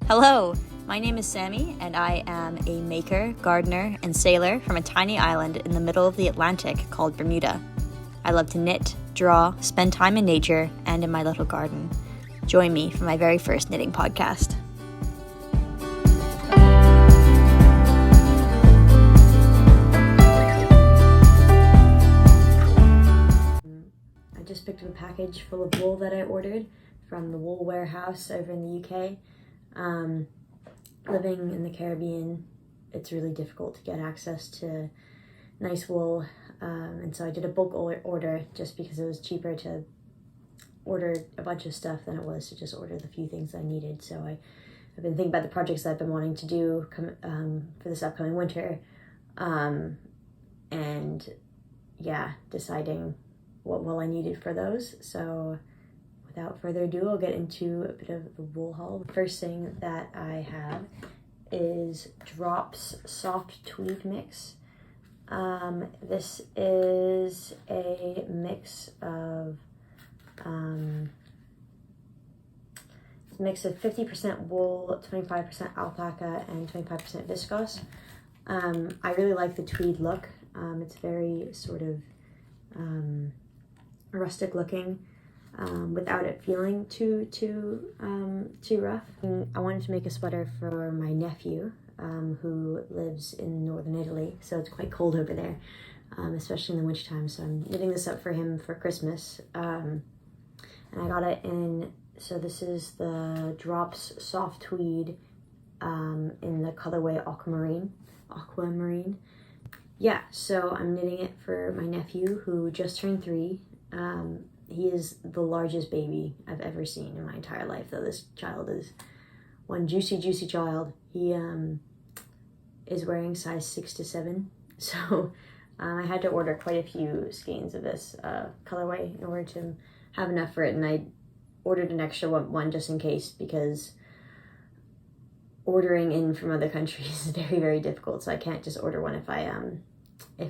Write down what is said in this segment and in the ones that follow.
Hello, my name is Sammy, and I am a maker, gardener, and sailor from a tiny island in the middle of the Atlantic called Bermuda. I love to knit, draw, spend time in nature, and in my little garden. Join me for my very first knitting podcast. I just picked up a package full of wool that I ordered from the wool warehouse over in the UK. Living in the Caribbean, it's really difficult to get access to nice wool, and so I did a bulk order just because it was cheaper to order a bunch of stuff than it was to just order the few things I needed. So I've been thinking about the projects that I've been wanting to do for this upcoming winter, and deciding what wool I needed for those. So without further ado, I'll get into a bit of the wool haul. The first thing that I have is Drops Soft Tweed Mix. This is a mix of 50% wool, 25% alpaca, and 25% viscose. I really like the tweed look. It's very sort of rustic looking, without it feeling too rough. I wanted to make a sweater for my nephew, who lives in northern Italy, so it's quite cold over there, especially in the wintertime. So I'm knitting this up for him for Christmas, and I got it in. So this is the Drops Soft Tweed in the colorway Aquamarine. Yeah, so I'm knitting it for my nephew who just turned 3. He is the largest baby I've ever seen in my entire life, though. This child is one juicy child. He is wearing size 6 to 7, so I had to order quite a few skeins of this colorway in order to have enough for it, and I ordered an extra one just in case, because ordering in from other countries is very, very difficult, so I can't just order one if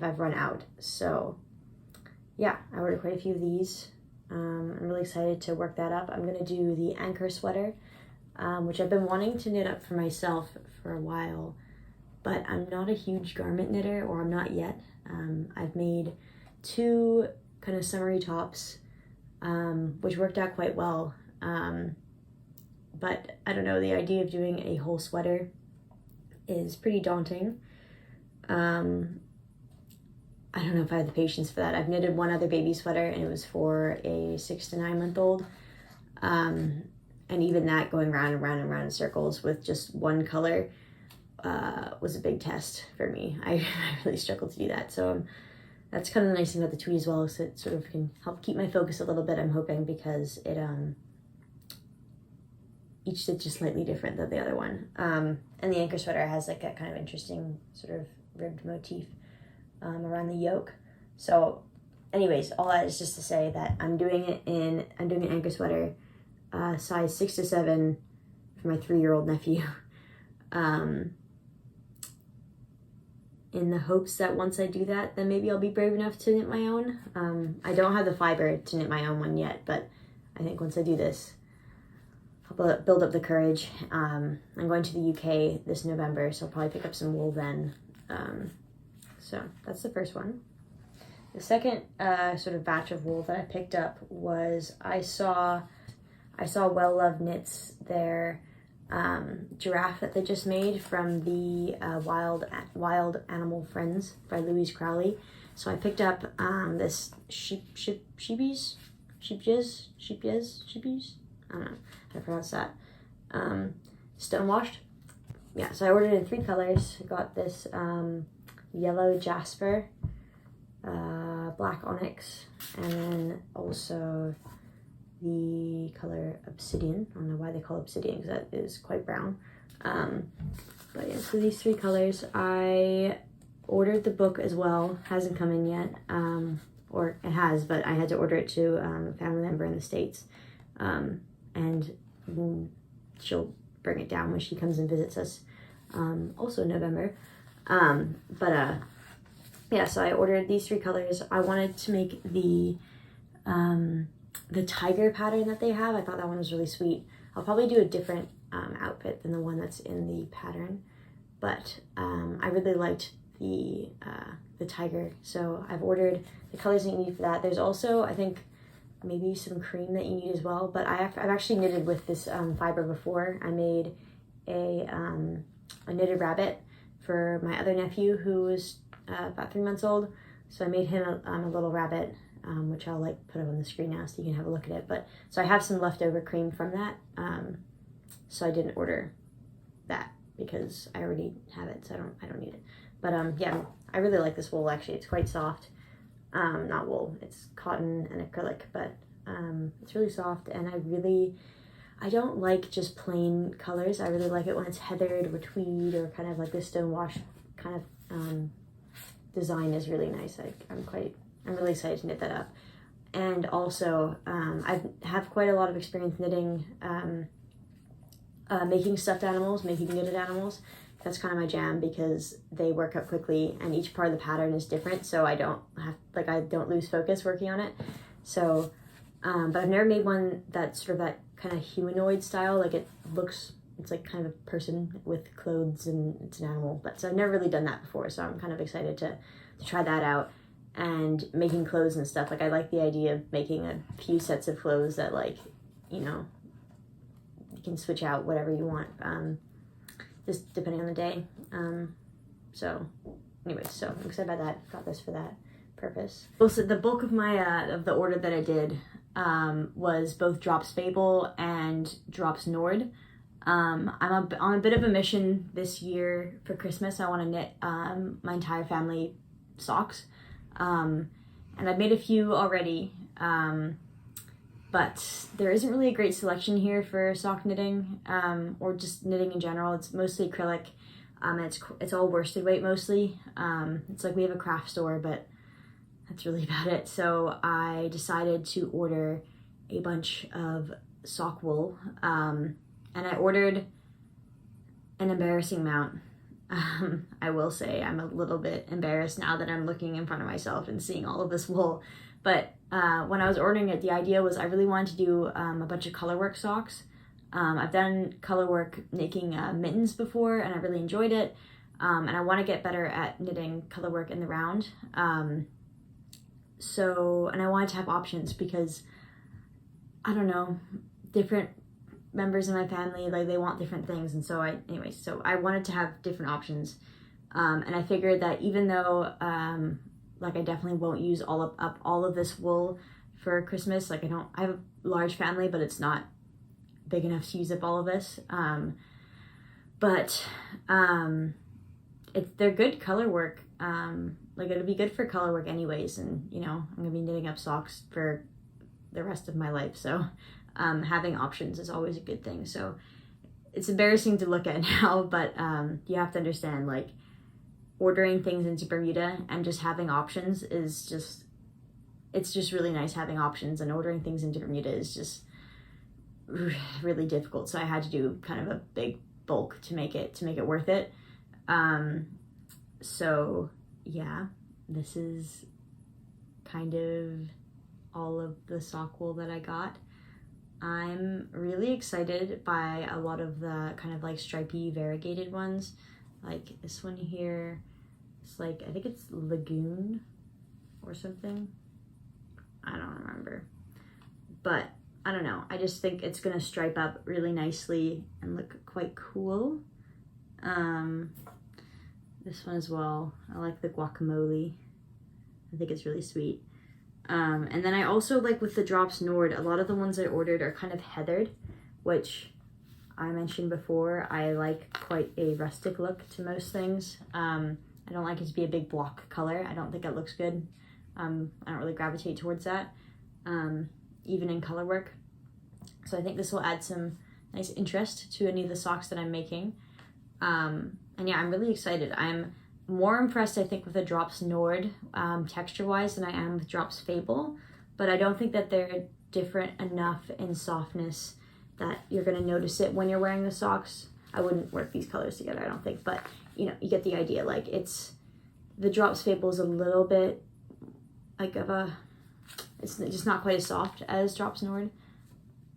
I've run out. So yeah, I ordered quite a few of these. I'm really excited to work that up. I'm going to do the anchor sweater, which I've been wanting to knit up for myself for a while, but I'm not a huge garment knitter, or I'm not yet. I've made 2 kind of summery tops, which worked out quite well, but I don't know, the idea of doing a whole sweater is pretty daunting. I don't know if I have the patience for that. I've knitted one other baby sweater, and it was for a 6 to 9 month old. And even that, going round and round and round in circles with just one color, was a big test for me. I really struggled to do that. So that's kind of the nice thing about the tweed as well, is it sort of can help keep my focus a little bit, I'm hoping, because it each stitch is slightly different than the other one. And the anchor sweater has like a kind of interesting sort of ribbed motif around the yoke. So anyways, all that is just to say that I'm doing an anchor sweater, size 6 to 7 for my 3-year-old nephew, in the hopes that once I do that, then maybe I'll be brave enough to knit my own. I don't have the fiber to knit my own one yet, but I think once I do this, I'll build up the courage. I'm going to the UK this November, so I'll probably pick up some wool then. So that's the first one. The second sort of batch of wool that I picked up was, I saw Well Loved Knits their giraffe that they just made from the Wild Animal Friends by Louise Crowther. So I picked up this sheepies. I don't know how to pronounce that. Stonewashed. Yeah, so I ordered in 3 colors. I got this yellow jasper, black onyx, and then also the color obsidian. I don't know why they call it obsidian, because that is quite brown. But yeah, so these 3 colors. I ordered the book as well. Hasn't come in yet, or it has, but I had to order it to a family member in the States, and she'll bring it down when she comes and visits us, also in November. Yeah, so I ordered these 3 colors. I wanted to make the tiger pattern that they have. I thought that one was really sweet. I'll probably do a different outfit than the one that's in the pattern. But I really liked the tiger, so I've ordered the colors that you need for that. There's also, I think, maybe some cream that you need as well, but I've actually knitted with this fiber before. I made a knitted rabbit for my other nephew who was about 3 months old, so I made him a little rabbit, which I'll like put up on the screen now so you can have a look at it. But so I have some leftover cream from that, so I didn't order that because I already have it, so I don't need it. But yeah, I really like this wool. Actually, it's quite soft. Not wool, it's cotton and acrylic, but it's really soft, and I don't like just plain colors. I really like it when it's heathered or tweed or kind of like this stonewash kind of design is really nice. I'm really excited to knit that up. And also I have quite a lot of experience knitting, making stuffed animals, making knitted animals. That's kind of my jam because they work up quickly and each part of the pattern is different, so I don't lose focus working on it. So but I've never made one that's sort of that kind of humanoid style, like it's like kind of a person with clothes and it's an animal. But so I've never really done that before, so I'm kind of excited to try that out. And making clothes and stuff, like I like the idea of making a few sets of clothes that, like, you know, you can switch out whatever you want, just depending on the day. So anyways, so I'm excited about that. Got this for that purpose. Also, the bulk of my of the order that I did was both Drops Fable and Drops Nord. I'm on a bit of a mission this year for Christmas. I want to knit my entire family socks. And I've made a few already, but there isn't really a great selection here for sock knitting, or just knitting in general. It's mostly acrylic, and it's all worsted weight mostly. It's like we have a craft store, but that's really about it. So I decided to order a bunch of sock wool, and I ordered an embarrassing amount. I will say I'm a little bit embarrassed now that I'm looking in front of myself and seeing all of this wool. But when I was ordering it, the idea was I really wanted to do a bunch of colorwork socks. I've done colorwork making mittens before, and I really enjoyed it. And I want to get better at knitting colorwork in the round. And I wanted to have options because, I don't know, different members of my family, like, they want different things, and so I wanted to have different options, and I figured that even though like I definitely won't use all of this wool for Christmas, like I have a large family, but it's not big enough to use up all of this, but they're good color work, like it'll be good for color work anyways, and you know, I'm gonna be knitting up socks for the rest of my life, so having options is always a good thing. So it's embarrassing to look at now, but you have to understand, like, ordering things into Bermuda and just having options is just, it's just really nice having options, and ordering things into Bermuda is just really difficult. So I had to do kind of a big bulk to make it worth it. So yeah, this is kind of all of the sock wool that I got. I'm really excited by a lot of the kind of like stripy variegated ones, like this one here. It's like, I think it's Lagoon or something. I don't remember, but I don't know. I just think it's gonna stripe up really nicely and look quite cool. This one as well. I like the guacamole. I think it's really sweet. And then I also like with the Drops Nord, a lot of the ones I ordered are kind of heathered, which I mentioned before. I like quite a rustic look to most things. I don't like it to be a big block color. I don't think it looks good. I don't really gravitate towards that, even in color work. So I think this will add some nice interest to any of the socks that I'm making. And yeah, I'm really excited. I'm more impressed, I think, with the Drops Nord texture-wise than I am with Drops Fable, but I don't think that they're different enough in softness that you're gonna notice it when you're wearing the socks. I wouldn't work these colors together, I don't think, but you know, you get the idea. Like, the Drops Fable is a little bit like it's just not quite as soft as Drops Nord,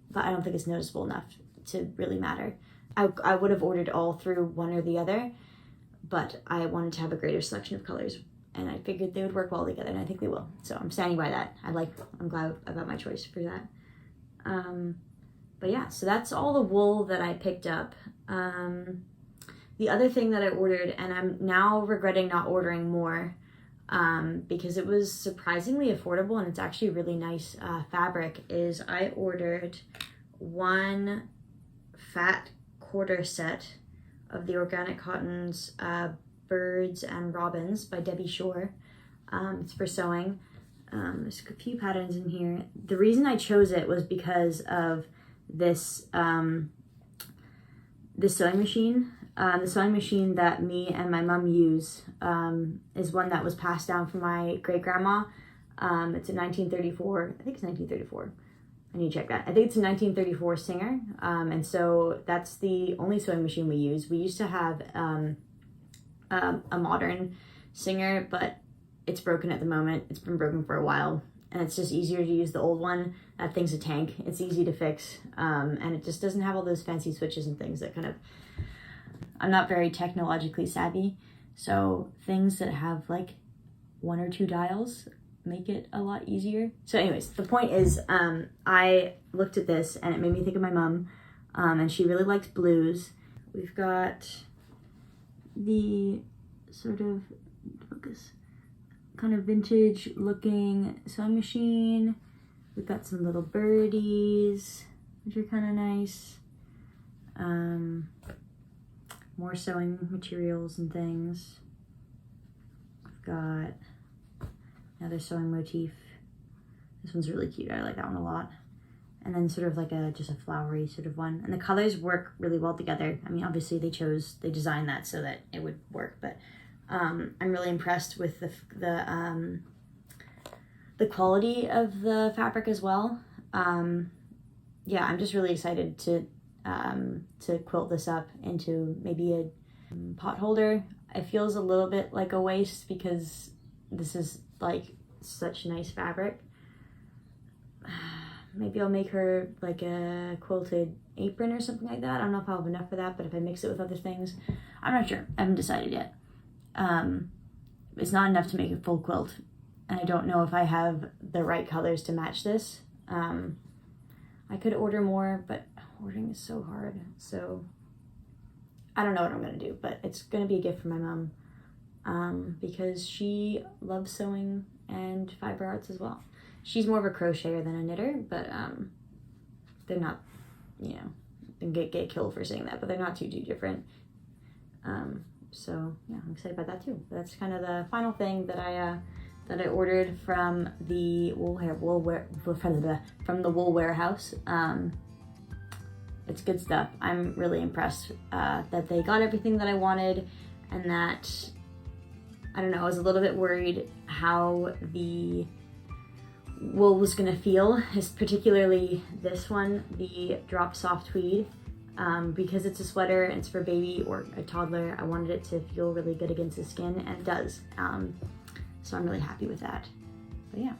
but I don't think it's noticeable enough to really matter. I would have ordered all through one or the other, but I wanted to have a greater selection of colors, and I figured they would work well together, and I think they will. So I'm standing by that. I'm glad about my choice for that. But yeah, so that's all the wool that I picked up. The other thing that I ordered, and I'm now regretting not ordering more, because it was surprisingly affordable and it's actually really nice fabric, is I ordered one fat quarter set of the Organic Cottons Birds and Robins by Debbie Shore. It's for sewing. There's a few patterns in here. The reason I chose it was because of this this sewing machine. The sewing machine that me and my mom use is one that was passed down from my great-grandma. It's a 1934, I think it's 1934. I need to check that. I think it's a 1934 Singer. And so that's the only sewing machine we use. We used to have a modern Singer, but it's broken at the moment. It's been broken for a while. And it's just easier to use the old one. That thing's a tank. It's easy to fix. And it just doesn't have all those fancy switches and things that kind of... I'm not very technologically savvy, so things that have like 1 or 2 dials make it a lot easier. So anyways, the point is, I looked at this and it made me think of my mom, and she really likes blues. We've got the sort of, focus, kind of vintage looking sewing machine. We've got some little birdies, which are kind of nice. More sewing materials and things. I've got another sewing motif. This one's really cute. I like that one a lot. And then sort of like just a flowery sort of one. And the colors work really well together. I mean, obviously they designed that so that it would work, but I'm really impressed with the quality of the fabric as well. Yeah, I'm just really excited to quilt this up into maybe a pot holder. It feels a little bit like a waste because this is like such nice fabric. Maybe I'll make her like a quilted apron or something like that. I don't know if I'll have enough for that, but if I mix it with other things, I'm not sure. I haven't decided yet. It's not enough to make a full quilt, and I don't know if I have the right colors to match this. I could order more, but ordering is so hard, so I don't know what I'm gonna do, but it's gonna be a gift for my mom, because she loves sewing and fiber arts as well. She's more of a crocheter than a knitter, but they're not, you know, get killed for saying that, but they're not too different. So yeah, I'm excited about that too. That's kind of the final thing that I ordered from the from the wool warehouse. It's good stuff. I'm really impressed that they got everything that I wanted, and that, I don't know, I was a little bit worried how the wool was gonna feel, particularly this one, the Drop Soft Tweed, because it's a sweater and it's for a baby or a toddler. I wanted it to feel really good against the skin, and it does. So I'm really happy with that. But yeah.